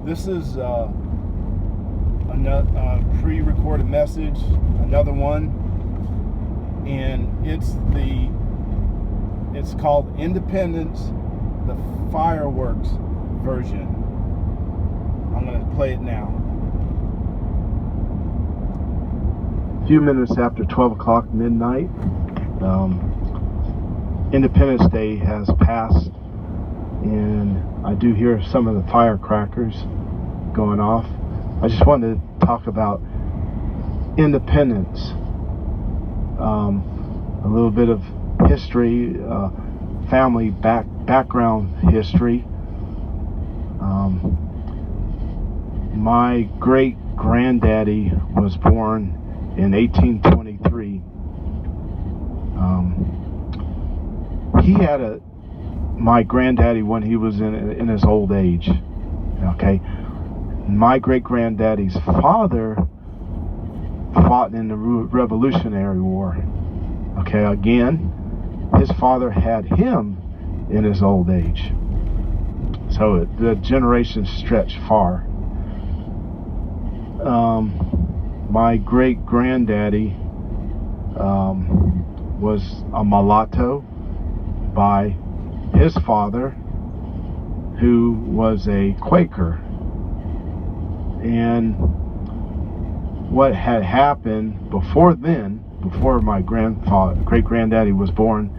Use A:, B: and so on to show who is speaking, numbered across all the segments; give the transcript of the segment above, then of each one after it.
A: This is a pre-recorded message, another one, and it's called Independence, the fireworks version. I'm going to play it now. A few minutes after 12 o'clock midnight, Independence Day has passed, and I do hear some of the firecrackers going off. I just wanted to talk about independence, a little bit of history, family background history. My great granddaddy was born in 1823. He had my granddaddy when he was in his old age. Okay, my great granddaddy's father fought in the Revolutionary War. Okay, again, his father had him in his old age. So the generations stretch far. My great granddaddy was a mulatto by his father, who was a Quaker. And what had happened before my great granddaddy was born,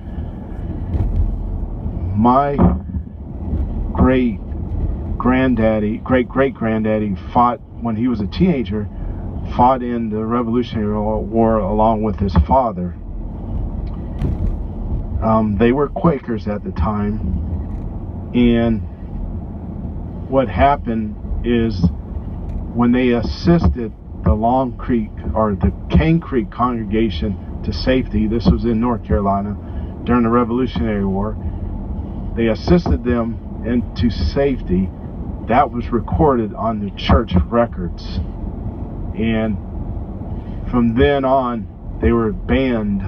A: my great great granddaddy fought when he was a teenager, fought in the Revolutionary War along with his father. They were Quakers at the time, and what happened is when they assisted the Long Creek or the Cane Creek congregation to safety, this was in North Carolina during the Revolutionary War, they assisted them into safety. That was recorded on the church records, and from then on they were banned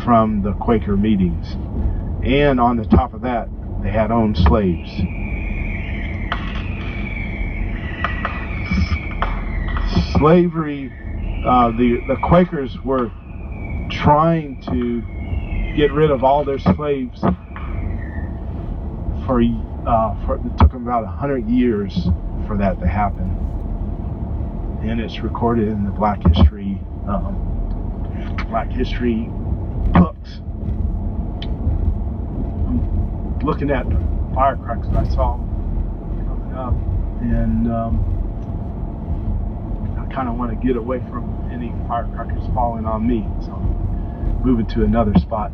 A: from the Quaker meetings, and on the top of that they had owned slaves. Slavery, the Quakers were trying to get rid of all their slaves for it took them about 100 years for that to happen, and it's recorded in the Black History books. I'm looking at the firecrackers I saw coming up, and I kind of want to get away from any firecrackers falling on me, so I'm moving to another spot.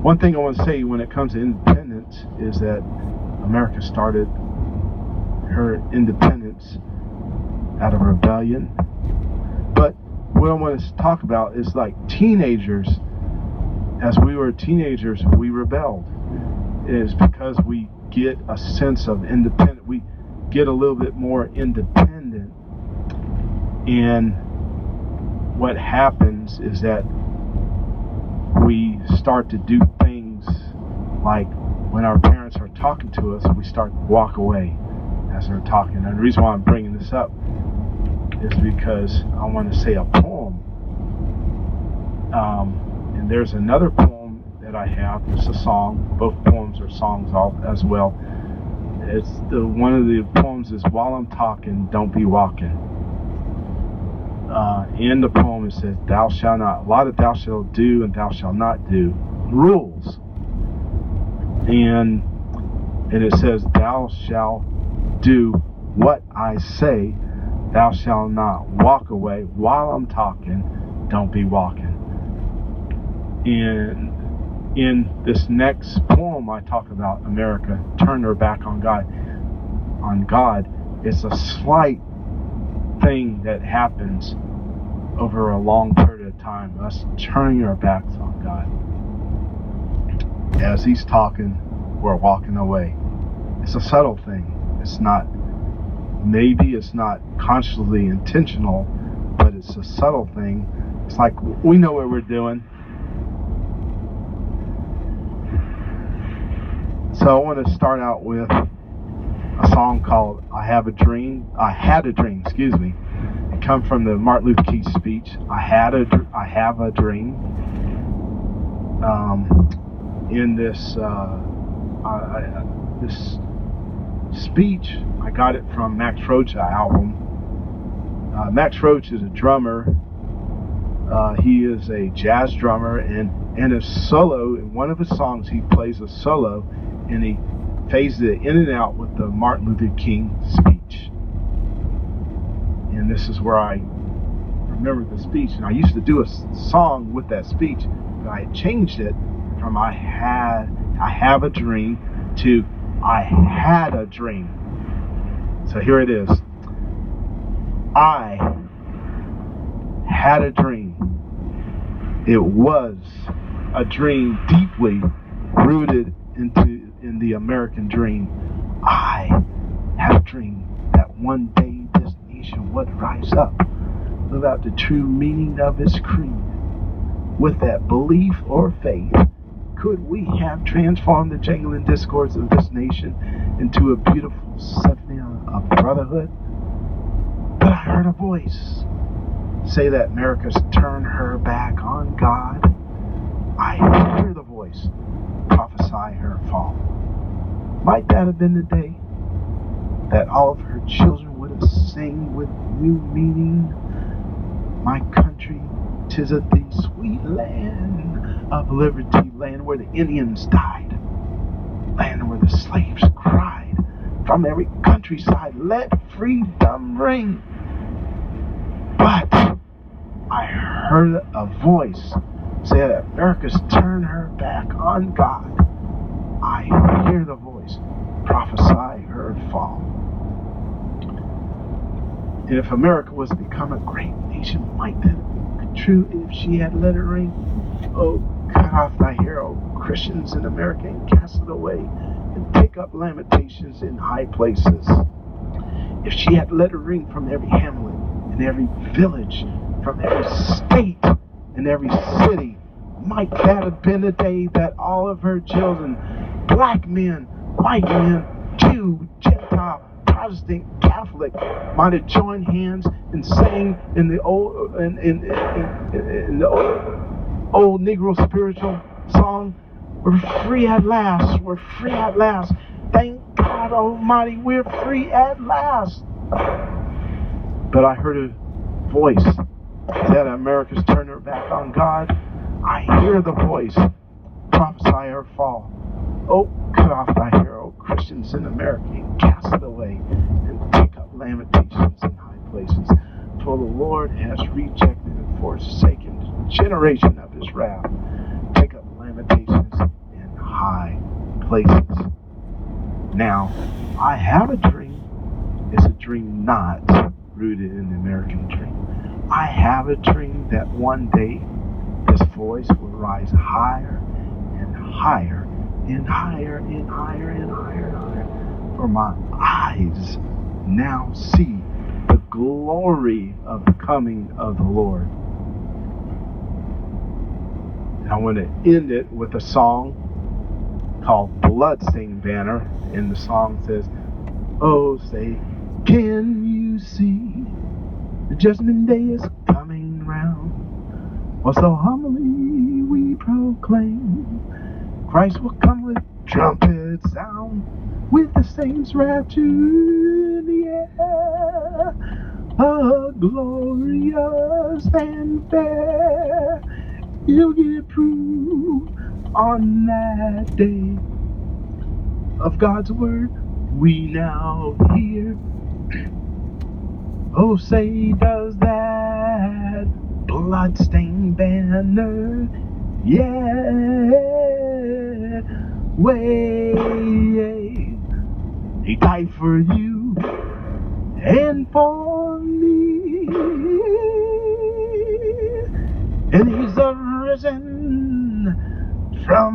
A: One thing I want to say when it comes to independence is that America started her independence out of rebellion. But what I want to talk about is like teenagers. As we were teenagers, we rebelled. It is because we get a sense of independence. We get a little bit more independent. And what happens is that we start to do things like when our parents are talking to us, we start to walk away as they're talking. And the reason why I'm bringing this up is because I want to say a poem. And there's another poem that I have. It's a song. Both poems are songs as well. It's one of the poems is "While I'm talking, don't be walking." In the poem it says, "Thou shalt not." A lot of "thou shalt do" and "thou shalt not do" rules. And it says, "Thou shalt do what I say. Thou shalt not walk away while I'm talking. Don't be walking." And in this next poem, I talk about America turn their back on God. It's a slight thing that happens over a long period of time. Us turning our backs on God. As He's talking, we're walking away. It's a subtle thing. It's not consciously intentional, but it's a subtle thing. It's like we know what we're doing. So I want to start out with a song called I Had a Dream, excuse me. It comes from the Martin Luther King speech, I have a dream. In this this speech, I got it from Max Roach's album. Max Roach is a drummer. He is a jazz drummer, and a solo, in one of his songs he plays a solo, and he phases it in and out with the Martin Luther King speech. And this is where I remember the speech. And I used to do a song with that speech, but I changed it from I have a dream to I had a dream. So here it is. I had a dream. It was a dream deeply rooted in the American dream. I had a dream that one day this nation would rise up, live out the true meaning of its creed. With that belief or faith, could we have transformed the jangling discourse of this nation into a beautiful symphony of brotherhood? But I heard a voice say that America's turned her back on God. I hear the voice prophesy her fall. Might that have been the day that all of her children would have sing with new meaning? My country, 'tis a thee sweet land of liberty, land where the Indians died, land where the slaves cried from every countryside, let freedom ring. But I heard a voice say that America's turned her back on God. I hear the voice prophesy her fall. And if America was to become a great nation, might that be true if she had let it ring? Oh, cut off thy hair, O Christians in America, and cast it away, and take up lamentations in high places. If she had let it ring from every hamlet, in every village, from every state, in every city, might that have been the day that all of her children, black men, white men, Jew, Gentile, Protestant, Catholic, might have joined hands and sang in the old old Negro spiritual song, "We're free at last, we're free at last. Thank God Almighty, we're free at last." But I heard a voice that America's turned her back on God. I hear the voice prophesy her fall. Oh, cut off thy hair, O Christians in America, and cast it away, and take up lamentations in high places. For the Lord has rejected and forsaken the generation of his wrath. Take up lamentations in high places. Now, I have a dream. It's a dream not rooted in the American dream. I have a dream that one day this voice will rise higher and higher and higher and higher and higher and higher. For my eyes now see the glory of the coming of the Lord. And I want to end it with a song called Bloodstained Banner. And the song says, "Oh, say, can you see the judgment day is coming round? Oh, so humbly we proclaim, Christ will come with trumpet sound, with the saints rapture in the air, a glorious fanfare. You'll get proof on that day of God's word we now hear. Oh, say, does that bloodstained banner yet wave? He died for you and for me, and he's arisen from